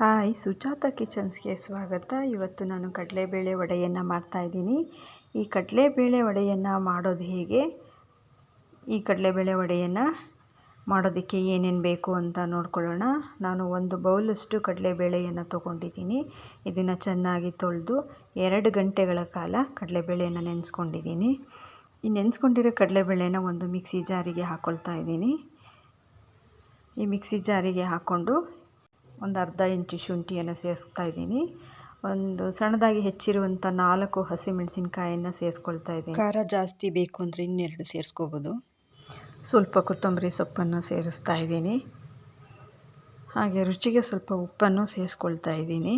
Hi, Sujata ಕಿಚನ್ಸ್ಗೆ ಸ್ವಾಗತ. ಇವತ್ತು ನಾನು ಕಡಲೆಬೇಳೆ ವಡೆಯನ್ನು ಮಾಡ್ತಾಯಿದ್ದೀನಿ. ಈ ಕಡಲೆಬೇಳೆ ವಡೆಯನ್ನು ಮಾಡೋದು ಹೇಗೆ, ಈ ಕಡಲೆಬೇಳೆ ವಡೆಯನ್ನು ಮಾಡೋದಕ್ಕೆ ಏನೇನು ಬೇಕು ಅಂತ ನೋಡ್ಕೊಳ್ಳೋಣ. ನಾನು 1 ಬೌಲಷ್ಟು ಕಡಲೆಬೇಳೆಯನ್ನು ತೊಗೊಂಡಿದ್ದೀನಿ. ಇದನ್ನು ಚೆನ್ನಾಗಿ ತೊಳೆದು 2 ಗಂಟೆಗಳ ಕಾಲ ಕಡಲೆಬೇಳೆಯನ್ನು ನೆನೆಸ್ಕೊಂಡಿದ್ದೀನಿ. ಈ ನೆನೆಸ್ಕೊಂಡಿರೋ ಕಡಲೆಬೇಳೆನ ಒಂದು ಮಿಕ್ಸಿ ಜಾರಿಗೆ ಹಾಕ್ಕೊಳ್ತಾ ಇದ್ದೀನಿ. ಈ ಮಿಕ್ಸಿ ಜಾರಿಗೆ ಹಾಕ್ಕೊಂಡು ಒಂದು ಅರ್ಧ ಇಂಚು ಶುಂಠಿಯನ್ನು ಸೇರಿಸ್ತಾ ಇದ್ದೀನಿ. ಒಂದು ಸಣ್ಣದಾಗಿ ಹೆಚ್ಚಿರುವಂಥ 4 ಹಸಿಮೆಣಸಿನ್ಕಾಯನ್ನು ಸೇರಿಸ್ಕೊಳ್ತಾ ಇದ್ದೀನಿ. ಖಾರ ಜಾಸ್ತಿ ಬೇಕು ಅಂದರೆ ಇನ್ನೆರಡು ಸೇರಿಸ್ಕೋಬೋದು. ಸ್ವಲ್ಪ ಕೊತ್ತಂಬರಿ ಸೊಪ್ಪನ್ನು ಸೇರಿಸ್ತಾ ಇದ್ದೀನಿ. ಹಾಗೆ ರುಚಿಗೆ ಸ್ವಲ್ಪ ಉಪ್ಪನ್ನು ಸೇರಿಸ್ಕೊಳ್ತಾ ಇದ್ದೀನಿ.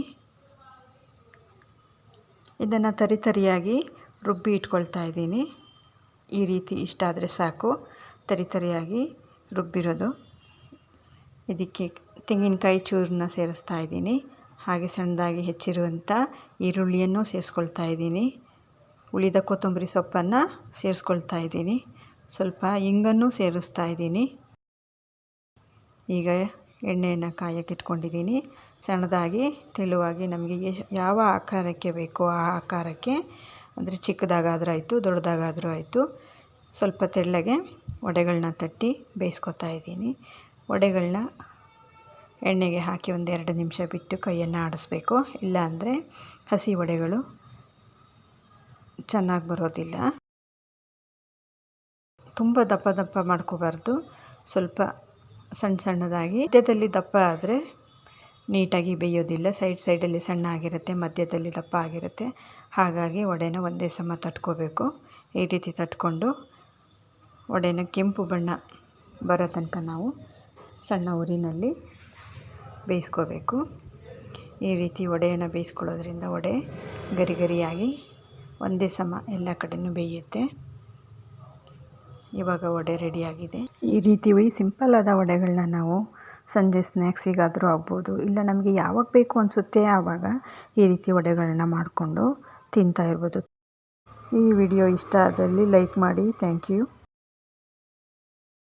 ಇದನ್ನು ತರಿಯಾಗಿ ರುಬ್ಬಿ ಇಟ್ಕೊಳ್ತಾ ಇದ್ದೀನಿ. ಈ ರೀತಿ ಇಷ್ಟ ಆದರೆ ಸಾಕು, ತರಿಯಾಗಿ ರುಬ್ಬಿರೋದು. ಇದಕ್ಕೆ ತೆಂಗಿನಕಾಯಿ ಚೂರನ್ನ ಸೇರಿಸ್ತಾ ಇದ್ದೀನಿ. ಹಾಗೆ ಸಣ್ಣದಾಗಿ ಹೆಚ್ಚಿರುವಂಥ ಈರುಳ್ಳಿಯನ್ನು ಸೇರಿಸ್ಕೊಳ್ತಾ ಇದ್ದೀನಿ. ಉಳಿದ ಕೊತ್ತಂಬರಿ ಸೊಪ್ಪನ್ನು ಸೇರಿಸ್ಕೊಳ್ತಾ ಇದ್ದೀನಿ. ಸ್ವಲ್ಪ ಇಂಗನ್ನು ಸೇರಿಸ್ತಾ ಇದ್ದೀನಿ. ಈಗ ಎಣ್ಣೆಯನ್ನು ಕಾಯಕ್ಕೆ ಇಟ್ಕೊಂಡಿದ್ದೀನಿ. ಸಣ್ಣದಾಗಿ ತೆಳುವಾಗಿ ನಮಗೆ ಯಾವ ಆಕಾರಕ್ಕೆ ಬೇಕೋ ಆ ಆಕಾರಕ್ಕೆ, ಅಂದರೆ ಚಿಕ್ಕದಾಗಾದರೂ ಆಯಿತು, ದೊಡ್ಡದಾಗಾದರೂ ಆಯಿತು, ಸ್ವಲ್ಪ ತೆಳ್ಳಗೆ ವಡೆಗಳನ್ನ ತಟ್ಟಿ ಬೇಯಿಸ್ಕೊತಾ ಇದ್ದೀನಿ. ವಡೆಗಳನ್ನ ಎಣ್ಣೆಗೆ ಹಾಕಿ 1-2 ನಿಮಿಷ ಬಿಟ್ಟು ಕೈಯನ್ನು ಆಡಿಸ್ಬೇಕು. ಇಲ್ಲಾಂದರೆ ಹಸಿ ವಡೆಗಳು ಚೆನ್ನಾಗಿ ಬರೋದಿಲ್ಲ. ತುಂಬ ದಪ್ಪ ಮಾಡ್ಕೋಬಾರ್ದು, ಸ್ವಲ್ಪ ಸಣ್ಣದಾಗಿ. ಮಧ್ಯದಲ್ಲಿ ದಪ್ಪ ಆದರೆ ನೀಟಾಗಿ ಬೇಯೋದಿಲ್ಲ. ಸೈಡಲ್ಲಿ ಸಣ್ಣ ಆಗಿರುತ್ತೆ, ಮಧ್ಯದಲ್ಲಿ ದಪ್ಪ ಆಗಿರುತ್ತೆ. ಹಾಗಾಗಿ ವಡೆನ ಒಂದೇ ಸಮ ತಟ್ಕೋಬೇಕು. ಈ ರೀತಿ ತಟ್ಕೊಂಡು ವಡೆನ ಕೆಂಪು ಬಣ್ಣ ಬರೋ ತನಕ ನಾವು ಸಣ್ಣ ಉರಿನಲ್ಲಿ ಬೇಯಿಸ್ಕೋಬೇಕು. ಈ ರೀತಿ ವಡೆಯನ್ನು ಬೇಯಿಸ್ಕೊಳ್ಳೋದ್ರಿಂದ ವಡೆ ಗರಿಯಾಗಿ ಒಂದೇ ಸಮ ಎಲ್ಲ ಕಡೆಯೂ ಬೇಯುತ್ತೆ. ಇವಾಗ ವಡೆ ರೆಡಿಯಾಗಿದೆ. ಈ ರೀತಿ ಸಿಂಪಲ್ಲಾದ ವಡೆಗಳನ್ನ ನಾವು ಸಂಜೆ ಸ್ನ್ಯಾಕ್ಸಿಗಾದರೂ ಆಗ್ಬೋದು, ಇಲ್ಲ ನಮಗೆ ಯಾವಾಗ ಬೇಕು ಅನಿಸುತ್ತೆ ಆವಾಗ ಈ ರೀತಿ ವಡೆಗಳನ್ನ ಮಾಡಿಕೊಂಡು ತಿಂತಾ ಇರ್ಬೋದು. ಈ ವಿಡಿಯೋ ಇಷ್ಟ ಆದಲ್ಲಿ ಲೈಕ್ ಮಾಡಿ. Thank you.